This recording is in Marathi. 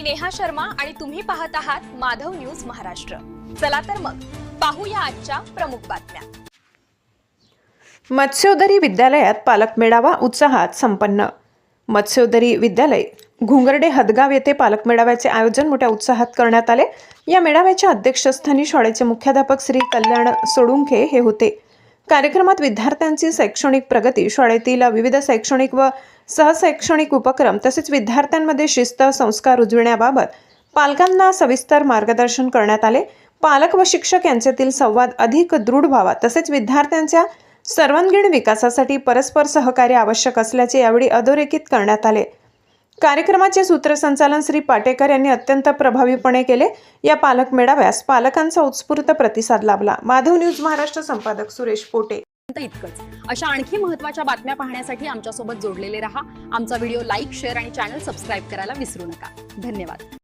मी नेहा शर्मा आणि तुम्ही पाहत आहात माधव न्यूज महाराष्ट्र। चला तर मग पाहूया आजच्या प्रमुख बातम्या। मत्स्योदरी विद्यालयात पालक मेळावा उत्साहात संपन्न। मत्स्योदरी विद्यालय घुंगर्डे हदगाव येथे पालक मेळाव्याचे आयोजन मोठ्या उत्साहात करण्यात आले। या मेळाव्याच्या अध्यक्षस्थानी शाळेचे मुख्याध्यापक श्री कल्याण सोडुंखे हे होते। कार्यक्रमात विद्यार्थ्यांची शैक्षणिक प्रगती, शाळेतील विविध शैक्षणिक व सहशैक्षणिक उपक्रम तसेच विद्यार्थ्यांमध्ये शिस्त संस्कार रुजविण्याबाबत पालकांना सविस्तर मार्गदर्शन करण्यात आले। पालक व शिक्षक यांच्यातील संवाद अधिक दृढ व्हावा तसेच विद्यार्थ्यांच्या सर्वांगीण विकासासाठी परस्पर सहकार्य आवश्यक असल्याचे यावेळी अधोरेखित करण्यात आले। कार्यक्रमाचे सूत्रसंचालन श्री पाटेकर यांनी अत्यंत प्रभावीपणे केले। या पालक मेळाव्यास पालकांचा उत्स्फूर्त प्रतिसाद लाभला। माधव न्यूज महाराष्ट्र संपादक सुरेश पोटे। इतकंच। अशा आणखी महत्त्वाच्या बातम्या पाहण्यासाठी आमच्या सोबत जोडलेले रहा। आमचा व्हिडिओ लाईक, शेअर आणि चॅनल सबस्क्राइब करायला विसरू नका। धन्यवाद।